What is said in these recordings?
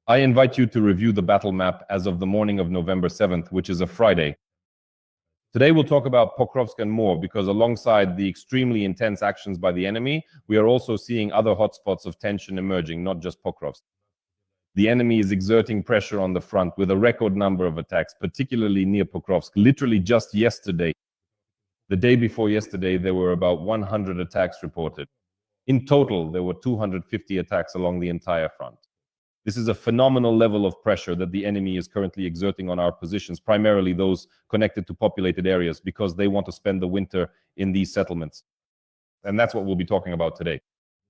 I invite you to review the battle map as of the morning of November 7th, which is a Friday. Today we'll talk about Pokrovsk and more, because alongside the extremely intense actions by the enemy, we are also seeing other hotspots of tension emerging, not just Pokrovsk. The enemy is exerting pressure on the front with a record number of attacks, particularly near Pokrovsk. Literally just yesterday, the day before yesterday, there were about 100 attacks reported. In total, there were 250 attacks along the entire front. This is a phenomenal level of pressure that the enemy is currently exerting on our positions, primarily those connected to populated areas, because they want to spend the winter in these settlements. And that's what we'll be talking about today.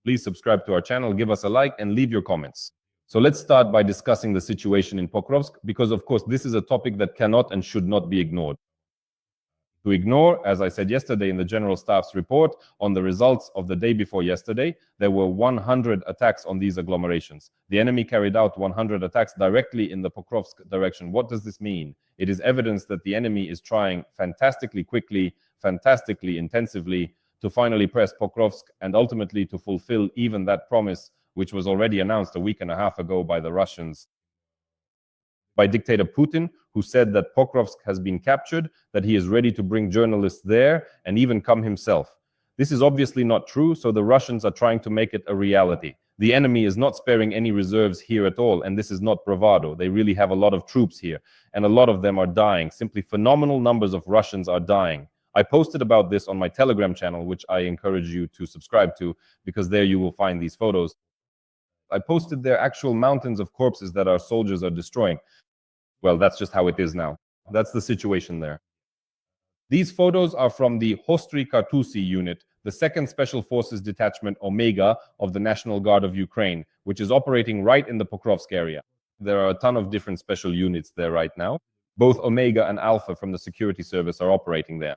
Please subscribe to our channel, give us a like, and leave your comments. So let's start by discussing the situation in Pokrovsk, because of course this is a topic that cannot and should not be ignored. To ignore, as I said yesterday in the General Staff's report on the results of the day before yesterday, there were 100 attacks on these agglomerations. The enemy carried out 100 attacks directly in the Pokrovsk direction. What does this mean? It is evidence that the enemy is trying fantastically quickly, fantastically intensively to finally press Pokrovsk and ultimately to fulfill even that promise which was already announced a week and a half ago by the Russians, by dictator Putin, who said that Pokrovsk has been captured, that he is ready to bring journalists there and even come himself. This is obviously not true, so the Russians are trying to make it a reality. The enemy is not sparing any reserves here at all, and this is not bravado. They really have a lot of troops here, and a lot of them are dying. Simply phenomenal numbers of Russians are dying. I posted about this on my Telegram channel, which I encourage you to subscribe to, because there you will find these photos. I posted there actual mountains of corpses that our soldiers are destroying. Well, that's just how it is now. That's the situation there. These photos are from the Hostry Kartusi unit, the 2nd Special Forces Detachment Omega of the National Guard of Ukraine, which is operating right in the Pokrovsk area. There are a ton of different special units there right now. Both Omega and Alpha from the security service are operating there.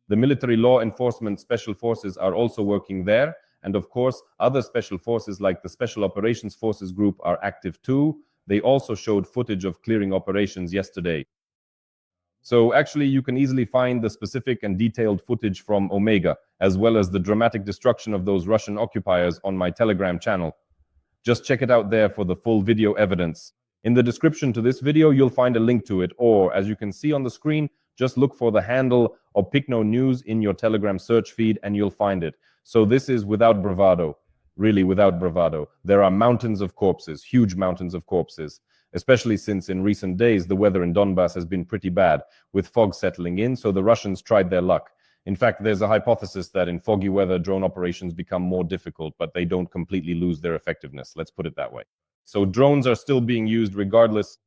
The military law enforcement special forces are also working there, and of course, other special forces like the Special Operations Forces Group are active too. They also showed footage of clearing operations yesterday. So actually, you can easily find the specific and detailed footage from Omega, as well as the dramatic destruction of those Russian occupiers on my Telegram channel. Just check it out there for the full video evidence. In the description to this video, you'll find a link to it, or as you can see on the screen, just look for the handle of Pekhno News in your Telegram search feed and you'll find it. So this is without bravado. Really without bravado. There are mountains of corpses, huge mountains of corpses, especially since in recent days the weather in Donbass has been pretty bad, with fog settling in, so the Russians tried their luck. In fact, there's a hypothesis that in foggy weather drone operations become more difficult, but they don't completely lose their effectiveness, let's put it that way. So drones are still being used regardless.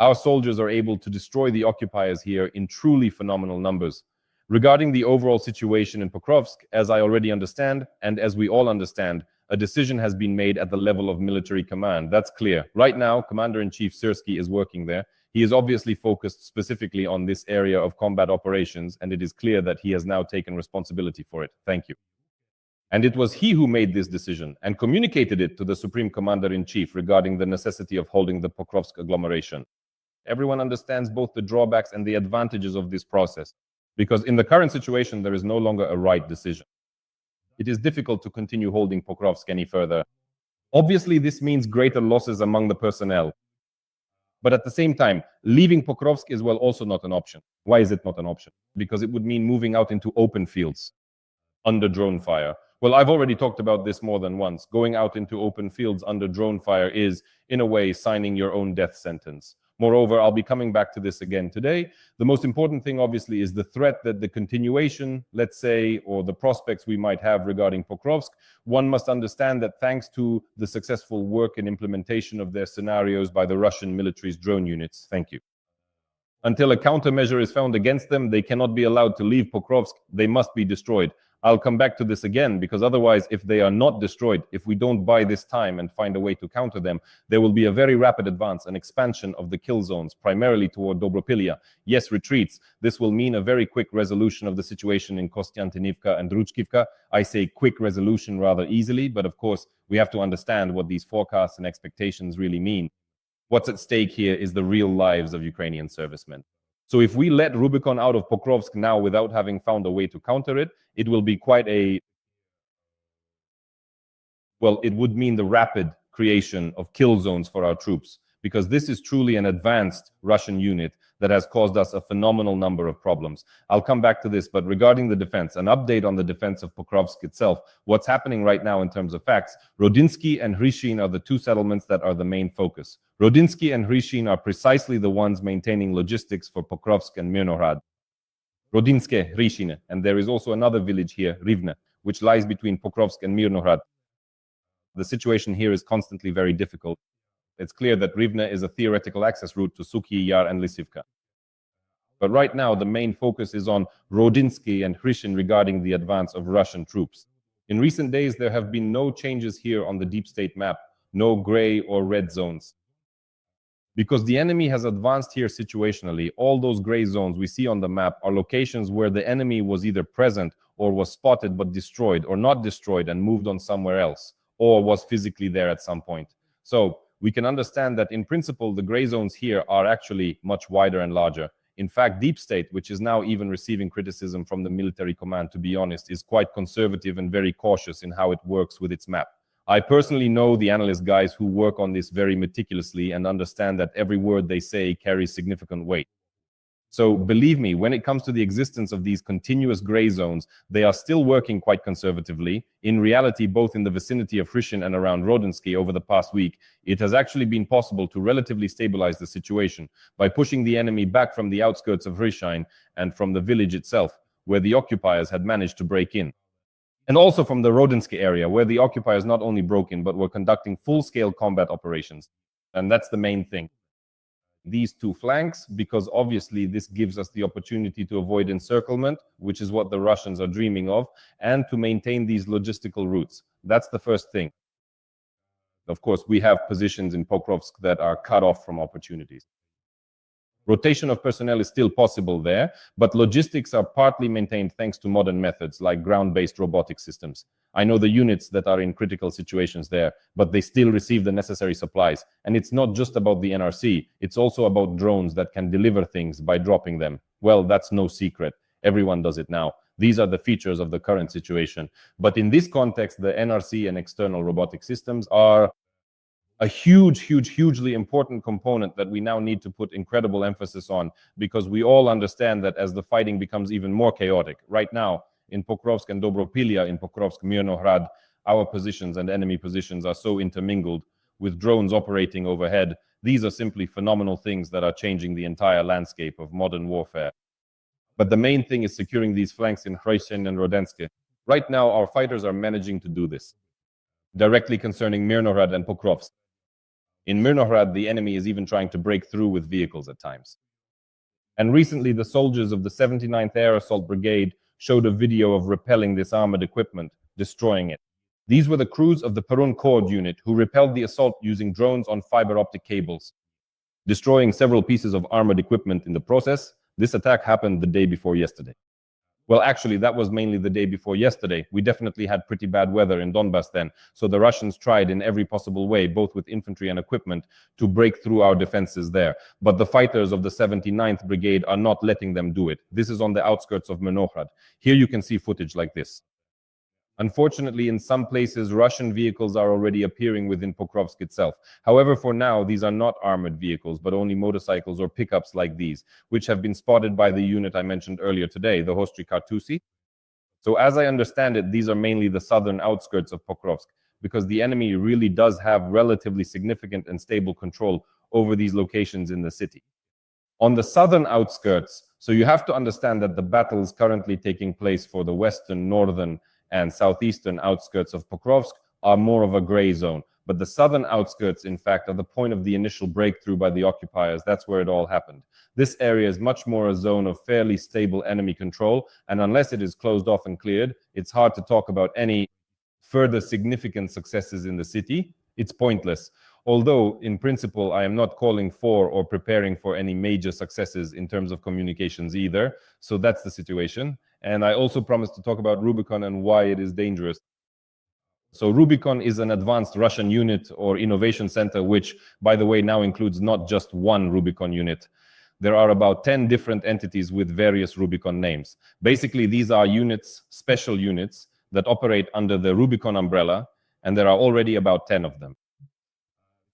Our soldiers are able to destroy the occupiers here in truly phenomenal numbers. Regarding the overall situation in Pokrovsk, as I already understand, and as we all understand, a decision has been made at the level of military command. That's clear. Right now, Commander-in-Chief Syrskyi is working there. He is obviously focused specifically on this area of combat operations, and it is clear that he has now taken responsibility for it. Thank you. And it was he who made this decision and communicated it to the Supreme Commander-in-Chief regarding the necessity of holding the Pokrovsk agglomeration. Everyone understands both the drawbacks and the advantages of this process, because in the current situation, there is no longer a right decision. It is difficult to continue holding Pokrovsk any further. Obviously, this means greater losses among the personnel. But at the same time, leaving Pokrovsk is well also not an option. Why is it not an option? Because it would mean moving out into open fields under drone fire. Well, I've already talked about this more than once. Going out into open fields under drone fire is, in a way, signing your own death sentence. Moreover, I'll be coming back to this again today. The most important thing, obviously, is the threat that the continuation, let's say, or the prospects we might have regarding Pokrovsk. One must understand that thanks to the successful work and implementation of their scenarios by the Russian military's drone units, thank you. Until a countermeasure is found against them, they cannot be allowed to leave Pokrovsk. They must be destroyed. I'll come back to this again, because otherwise, if they are not destroyed, if we don't buy this time and find a way to counter them, there will be a very rapid advance, an expansion of the kill zones, primarily toward Dobropillia. Yes, retreats. This will mean a very quick resolution of the situation in Kostiantynivka and Druzhkivka. I say quick resolution rather easily, but of course, we have to understand what these forecasts and expectations really mean. What's at stake here is the real lives of Ukrainian servicemen. So if we let Rubicon out of Pokrovsk now without having found a way to counter it, it will be quite a... Well, it would mean the rapid creation of kill zones for our troops, because this is truly an advanced Russian unit that has caused us a phenomenal number of problems. I'll come back to this, but regarding the defense, an update on the defense of Pokrovsk itself, what's happening right now in terms of facts, Rodinsky and Hrishin are the two settlements that are the main focus. Rodinsky and Hrishin are precisely the ones maintaining logistics for Pokrovsk and Mirnohrad. Rodinske, Hrishin, and there is also another village here, Rivne, which lies between Pokrovsk and Mirnohrad. The situation here is constantly very difficult. It's clear that Rivne is a theoretical access route to Sukhi Yar and Lysivka. But right now, the main focus is on Rodinsky and Hrishin regarding the advance of Russian troops. In recent days, there have been no changes here on the DeepState map, no gray or red zones. Because the enemy has advanced here situationally, all those gray zones we see on the map are locations where the enemy was either present or was spotted but destroyed, or not destroyed and moved on somewhere else, or was physically there at some point. So we can understand that in principle, the gray zones here are actually much wider and larger. In fact, DeepState, which is now even receiving criticism from the military command, to be honest, is quite conservative and very cautious in how it works with its map. I personally know the analyst guys who work on this very meticulously and understand that every word they say carries significant weight. So believe me, when it comes to the existence of these continuous gray zones, they are still working quite conservatively. In reality, both in the vicinity of Hrishin and around Rodinsky over the past week, it has actually been possible to relatively stabilize the situation by pushing the enemy back from the outskirts of Hrishin and from the village itself, where the occupiers had managed to break in. And also from the Rodinsky area, where the occupiers not only broke in, but were conducting full-scale combat operations. And that's the main thing. These two flanks, because obviously this gives us the opportunity to avoid encirclement, which is what the Russians are dreaming of, and to maintain these logistical routes. That's the first thing. Of course, we have positions in Pokrovsk that are cut off from opportunities. Rotation of personnel is still possible there, but logistics are partly maintained thanks to modern methods like ground-based robotic systems. I know the units that are in critical situations there, but they still receive the necessary supplies. And it's not just about the NRC, it's also about drones that can deliver things by dropping them. Well, that's no secret. Everyone does it now. These are the features of the current situation. But in this context, the NRC and external robotic systems are a hugely important component that we now need to put incredible emphasis on, because we all understand that as the fighting becomes even more chaotic, right now in Pokrovsk and Dobropillia, in Pokrovsk, Mirnohrad, our positions and enemy positions are so intermingled with drones operating overhead. These are simply phenomenal things that are changing the entire landscape of modern warfare. But the main thing is securing these flanks in Hrishin and Rodensk. Right now, our fighters are managing to do this. Directly concerning Mirnohrad and Pokrovsk. In Mirnohrad, the enemy is even trying to break through with vehicles at times. And recently, the soldiers of the 79th Air Assault Brigade showed a video of repelling this armored equipment, destroying it. These were the crews of the Perun Corps unit who repelled the assault using drones on fiber optic cables, destroying several pieces of armored equipment in the process. This attack happened the day before yesterday. Well, actually, that was mainly the day before yesterday. We definitely had pretty bad weather in Donbass then. So the Russians tried in every possible way, both with infantry and equipment, to break through our defenses there. But the fighters of the 79th Brigade are not letting them do it. This is on the outskirts of Mirnohrad. Here you can see footage like this. Unfortunately, in some places, Russian vehicles are already appearing within Pokrovsk itself. However, for now, these are not armored vehicles, but only motorcycles or pickups like these, which have been spotted by the unit I mentioned earlier today, the Hostri Kartusi. So as I understand it, these are mainly the southern outskirts of Pokrovsk, because the enemy really does have relatively significant and stable control over these locations in the city. On the southern outskirts, so you have to understand that the battle is currently taking place for the western, northern, and southeastern outskirts of Pokrovsk are more of a gray zone. But the southern outskirts, in fact, are the point of the initial breakthrough by the occupiers. That's where it all happened. This area is much more a zone of fairly stable enemy control, and unless it is closed off and cleared, it's hard to talk about any further significant successes in the city. It's pointless. Although, in principle, I am not calling for or preparing for any major successes in terms of communications either. So that's the situation. And I also promised to talk about Rubicon and why it is dangerous. So Rubicon is an advanced Russian unit or innovation center, which, by the way, now includes not just one Rubicon unit. There are about 10 different entities with various Rubicon names. Basically, these are units, special units, that operate under the Rubicon umbrella, and there are already about 10 of them.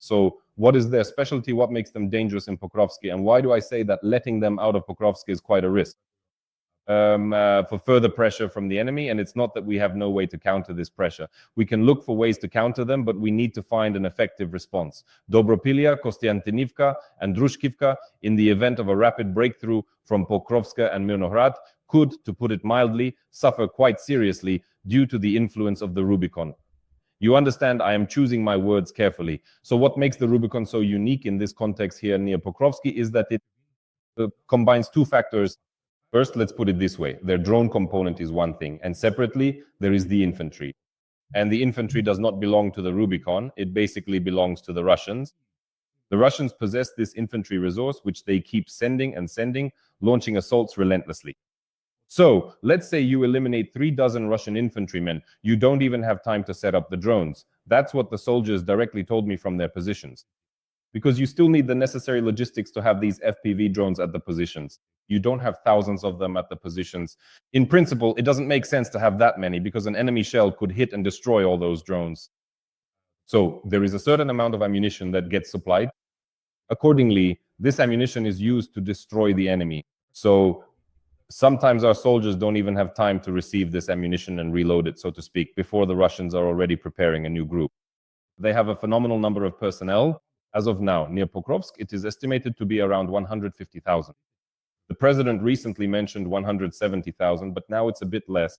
So what is their specialty? What makes them dangerous in Pokrovsk? And why do I say that letting them out of Pokrovsk is quite a risk for further pressure from the enemy? And it's not that we have no way to counter this pressure. We can look for ways to counter them, but we need to find an effective response. Dobropillia, Kostiantynivka, and Druzhkivka, in the event of a rapid breakthrough from Pokrovsk and Mirnohrad, could, to put it mildly, suffer quite seriously due to the influence of the Rubicon. You understand, I am choosing my words carefully. So what makes the Rubicon so unique in this context here near Pokrovsk is that it combines two factors. First, let's put it this way. Their drone component is one thing, and separately, there is the infantry. And the infantry does not belong to the Rubicon. It basically belongs to the Russians. The Russians possess this infantry resource, which they keep sending and sending, launching assaults relentlessly. So let's say you eliminate 36 Russian infantrymen. You don't even have time to set up the drones. That's what the soldiers directly told me from their positions. Because you still need the necessary logistics to have these FPV drones at the positions. You don't have thousands of them at the positions. In principle, it doesn't make sense to have that many because an enemy shell could hit and destroy all those drones. So there is a certain amount of ammunition that gets supplied. Accordingly, this ammunition is used to destroy the enemy. So sometimes our soldiers don't even have time to receive this ammunition and reload it, so to speak, before the Russians are already preparing a new group. They have a phenomenal number of personnel. As of now, near Pokrovsk, it is estimated to be around 150,000. The president recently mentioned 170,000, but now it's a bit less.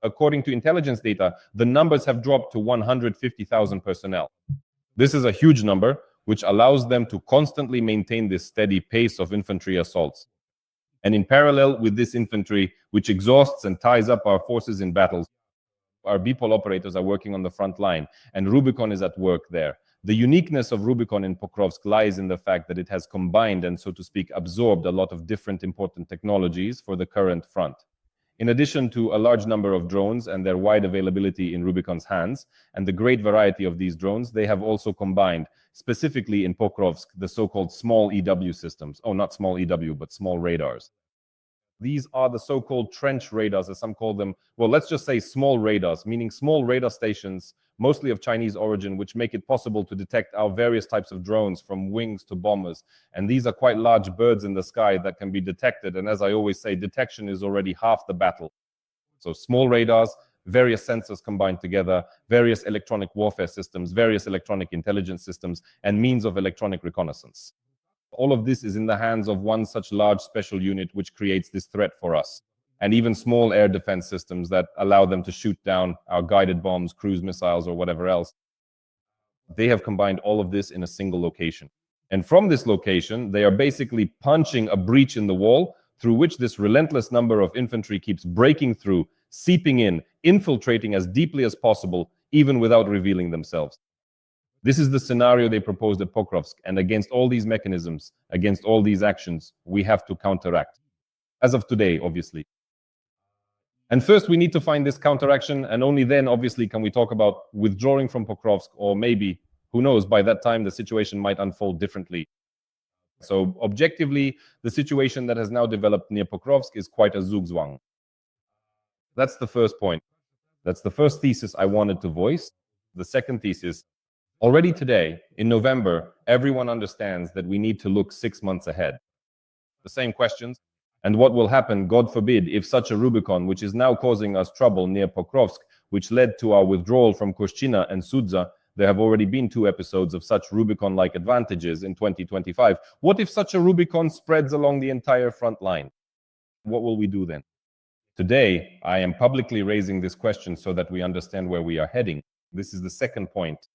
According to intelligence data, the numbers have dropped to 150,000 personnel. This is a huge number, which allows them to constantly maintain this steady pace of infantry assaults. And in parallel with this infantry, which exhausts and ties up our forces in battles, our BPOL operators are working on the front line, and Rubicon is at work there. The uniqueness of Rubicon in Pokrovsk lies in the fact that it has combined and, so to speak, absorbed a lot of different important technologies for the current front. In addition to a large number of drones and their wide availability in Rubicon's hands, and the great variety of these drones, they have also combined, specifically in Pokrovsk, the so-called small EW systems. Oh, not small EW, but small radars. These are the so-called trench radars, as some call them. Well, let's just say small radars, meaning small radar stations, mostly of Chinese origin, which make it possible to detect our various types of drones, from wings to bombers. And these are quite large birds in the sky that can be detected. And as I always say, detection is already half the battle. So small radars, various sensors combined together, various electronic warfare systems, various electronic intelligence systems, and means of electronic reconnaissance. All of this is in the hands of one such large special unit which creates this threat for us. And even small air defense systems that allow them to shoot down our guided bombs, cruise missiles, or whatever else. They have combined all of this in a single location. And from this location, they are basically punching a breach in the wall through which this relentless number of infantry keeps breaking through, seeping in, infiltrating as deeply as possible, even without revealing themselves. This is the scenario they proposed at Pokrovsk, and against all these mechanisms, against all these actions, we have to counteract. As of today, obviously. And first, we need to find this counteraction, and only then, obviously, can we talk about withdrawing from Pokrovsk, or maybe, who knows, by that time, the situation might unfold differently. So, objectively, the situation that has now developed near Pokrovsk is quite a zugzwang. That's the first point. That's the first thesis I wanted to voice. The second thesis, already today, in November, everyone understands that we need to look 6 months ahead. The same questions. And what will happen, God forbid, if such a Rubicon, which is now causing us trouble near Pokrovsk, which led to our withdrawal from Koshchina and Sudza, there have already been 2 episodes of such Rubicon-like advantages in 2025. What if such a Rubicon spreads along the entire front line? What will we do then? Today, I am publicly raising this question so that we understand where we are heading. This is the second point.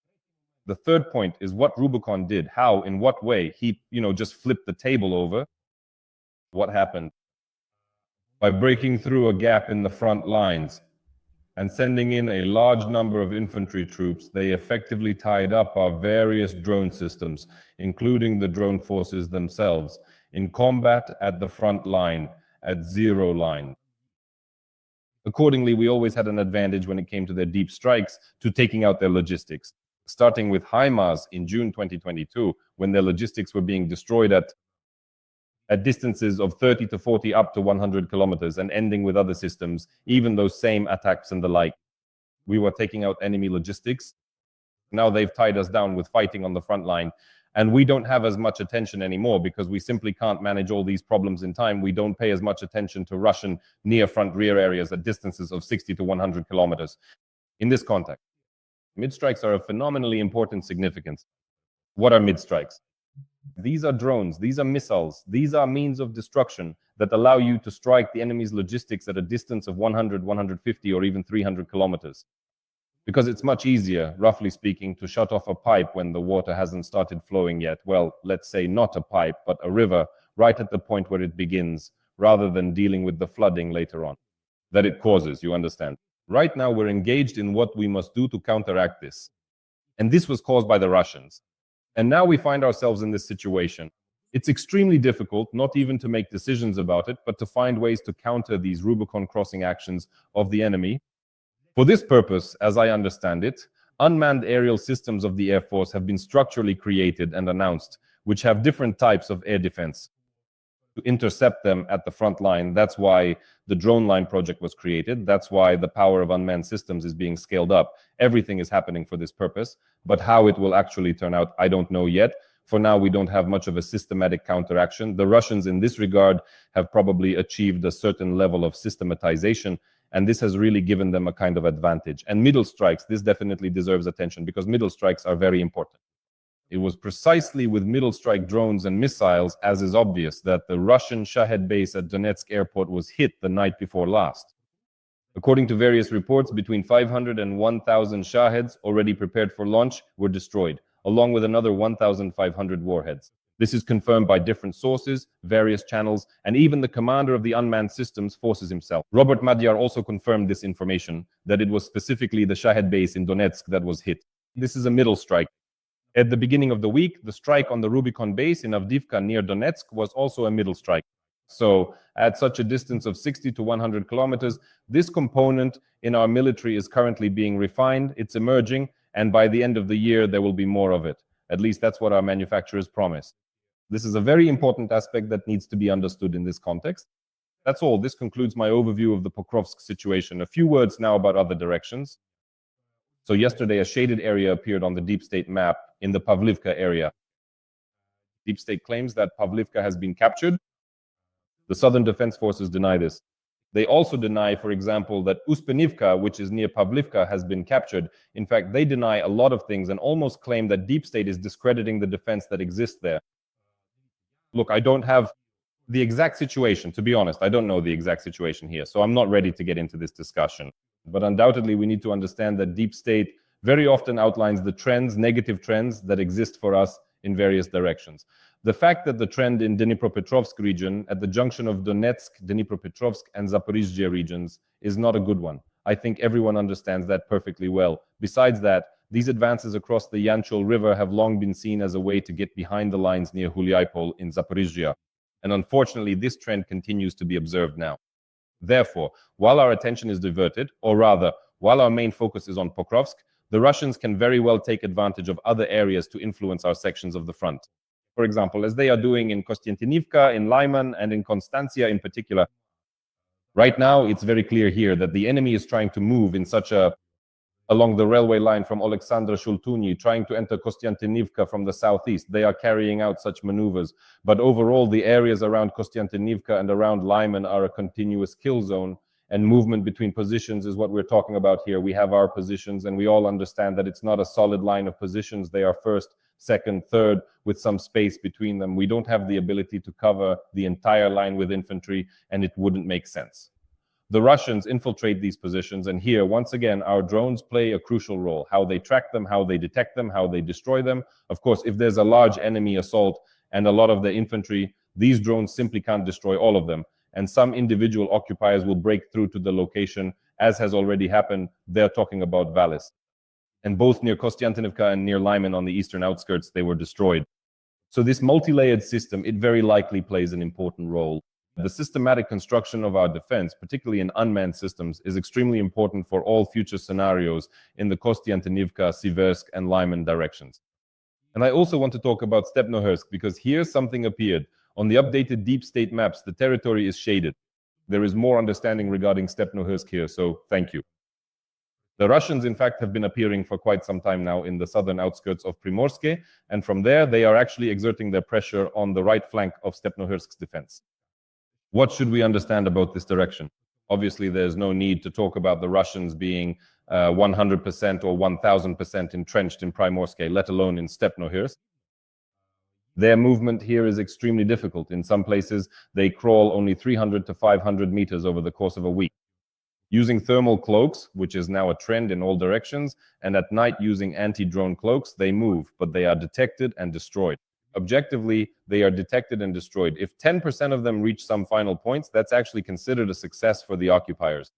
The third point is what Rubicon did, how, in what way he, just flipped the table over. What happened? By breaking through a gap in the front lines and sending in a large number of infantry troops, they effectively tied up our various drone systems, including the drone forces themselves, in combat at the front line, at zero line. Accordingly, we always had an advantage when it came to their deep strikes to taking out their logistics, starting with HIMARS in June 2022, when their logistics were being destroyed at distances of 30 to 40 up to 100 kilometers, and ending with other systems, even those same attacks and the like. We were taking out enemy logistics. Now they've tied us down with fighting on the front line, and we don't have as much attention anymore because we simply can't manage all these problems in time. We don't pay as much attention to Russian near front rear areas at distances of 60 to 100 kilometers. In this context, mid-strikes are of phenomenally important significance. What are mid-strikes? These are drones, these are missiles, these are means of destruction that allow you to strike the enemy's logistics at a distance of 100, 150, or even 300 kilometers. Because it's much easier, roughly speaking, to shut off a pipe when the water hasn't started flowing yet. Well, let's say not a pipe, but a river, right at the point where it begins, rather than dealing with the flooding later on that it causes, you understand. Right now, we're engaged in what we must do to counteract this. And this was caused by the Russians. And now we find ourselves in this situation. It's extremely difficult, not even to make decisions about it, but to find ways to counter these Rubicon crossing actions of the enemy. For this purpose, as I understand it, unmanned aerial systems of the Air Force have been structurally created and announced, which have different types of air defense to intercept them at the front line. That's why the drone line project was created. That's why the power of unmanned systems is being scaled up. Everything is happening for this purpose, but how it will actually turn out, I don't know yet. For now, we don't have much of a systematic counteraction. The Russians in this regard have probably achieved a certain level of systematization, and this has really given them a kind of advantage. And middle strikes, this definitely deserves attention because middle strikes are very important. It was precisely with middle strike drones and missiles, as is obvious, that the Russian Shahed base at Donetsk airport was hit the night before last. According to various reports, between 500 and 1,000 Shaheds already prepared for launch were destroyed, along with another 1,500 warheads. This is confirmed by different sources, various channels, and even the commander of the unmanned systems forces himself. Robert Madyar also confirmed this information, that it was specifically the Shahed base in Donetsk that was hit. This is a middle strike. At the beginning of the week, the strike on the Rubicon base in Pavlivka near Donetsk was also a middle strike. So at such a distance of 60 to 100 kilometers, this component in our military is currently being refined, it's emerging, and by the end of the year, there will be more of it. At least that's what our manufacturers promise. This is a very important aspect that needs to be understood in this context. That's all. This concludes my overview of the Pokrovsk situation. A few words now about other directions. So yesterday, a shaded area appeared on the DeepState map in the Pavlivka area. DeepState claims that Pavlivka has been captured. The Southern Defense Forces deny this. They also deny, for example, that Uspenivka, which is near Pavlivka, has been captured. In fact, they deny a lot of things and almost claim that DeepState is discrediting the defense that exists there. Look, I don't have the exact situation, to be honest. I don't know the exact situation here, so I'm not ready to get into this discussion. But undoubtedly, we need to understand that DeepState very often outlines the trends, negative trends that exist for us in various directions. The fact that the trend in Dnipropetrovsk region, at the junction of Donetsk, Dnipropetrovsk, and Zaporizhzhia regions, is not a good one. I think everyone understands that perfectly well. Besides that, these advances across the Yanchel River have long been seen as a way to get behind the lines near Hulyapol in Zaporizhzhia. And unfortunately, this trend continues to be observed now. Therefore, while our attention is diverted, or rather, while our main focus is on Pokrovsk, the Russians can very well take advantage of other areas to influence our sections of the front. For example, as they are doing in Kostiantynivka, in Lyman, and in Constantia in particular. Right now, it's very clear here that the enemy is trying to move in along the railway line from Alexandra Shultuni, trying to enter Kostiantynivka from the southeast. They are carrying out such maneuvers. But overall, the areas around Kostiantynivka and around Lyman are a continuous kill zone, and movement between positions is what we're talking about here. We have our positions, and we all understand that it's not a solid line of positions. They are first, second, third, with some space between them. We don't have the ability to cover the entire line with infantry, and it wouldn't make sense. The Russians infiltrate these positions, and here, once again, our drones play a crucial role. How they track them, how they detect them, how they destroy them. Of course, if there's a large enemy assault and a lot of the infantry, these drones simply can't destroy all of them. And some individual occupiers will break through to the location, as has already happened. They're talking about Valis. And both near Kostiantynivka and near Lyman on the eastern outskirts, they were destroyed. So this multi-layered system, it very likely plays an important role. The systematic construction of our defense, particularly in unmanned systems, is extremely important for all future scenarios in the Kostiantynivka, Siversk, and Lyman directions. And I also want to talk about Stepnohursk, because here something appeared. On the updated DeepState maps, the territory is shaded. There is more understanding regarding Stepnohursk here, so thank you. The Russians, in fact, have been appearing for quite some time now in the southern outskirts of Primorske, and from there they are actually exerting their pressure on the right flank of Stepnohirsk's defense. What should we understand about this direction? Obviously, there's no need to talk about the Russians being 100% or 1000% entrenched in Primorske, let alone in Stepnohirsk. Their movement here is extremely difficult. In some places, they crawl only 300 to 500 meters over the course of a week. Using thermal cloaks, which is now a trend in all directions, and at night using anti-drone cloaks, they move, but they are detected and destroyed. Objectively, they are detected and destroyed. If 10% of them reach some final points, that's actually considered a success for the occupiers.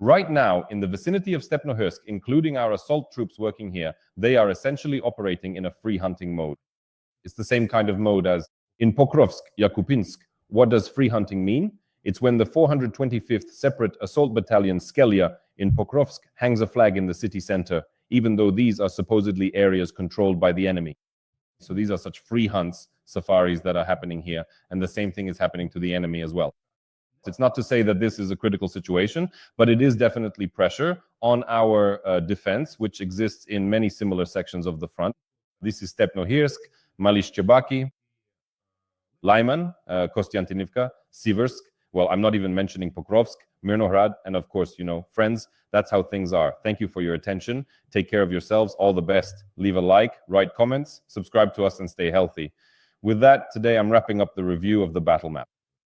Right now, in the vicinity of Stepnohirsk, including our assault troops working here, they are essentially operating in a free hunting mode. It's the same kind of mode as in Pokrovsk, Yakupinsk. What does free hunting mean? It's when the 425th Separate Assault Battalion Skelia in Pokrovsk hangs a flag in the city center, even though these are supposedly areas controlled by the enemy. So these are such free hunts, safaris that are happening here, and the same thing is happening to the enemy as well. It's not to say that this is a critical situation, but it is definitely pressure on our defense, which exists in many similar sections of the front. This is Stepnohirsk, Malishchebaki, Lyman, Kostiantynivka, Siversk. Well, I'm not even mentioning Pokrovsk, Mirnohrad, and of course, friends, that's how things are. Thank you for your attention. Take care of yourselves. All the best. Leave a like, write comments, subscribe to us, and stay healthy. With that, today I'm wrapping up the review of the battle map.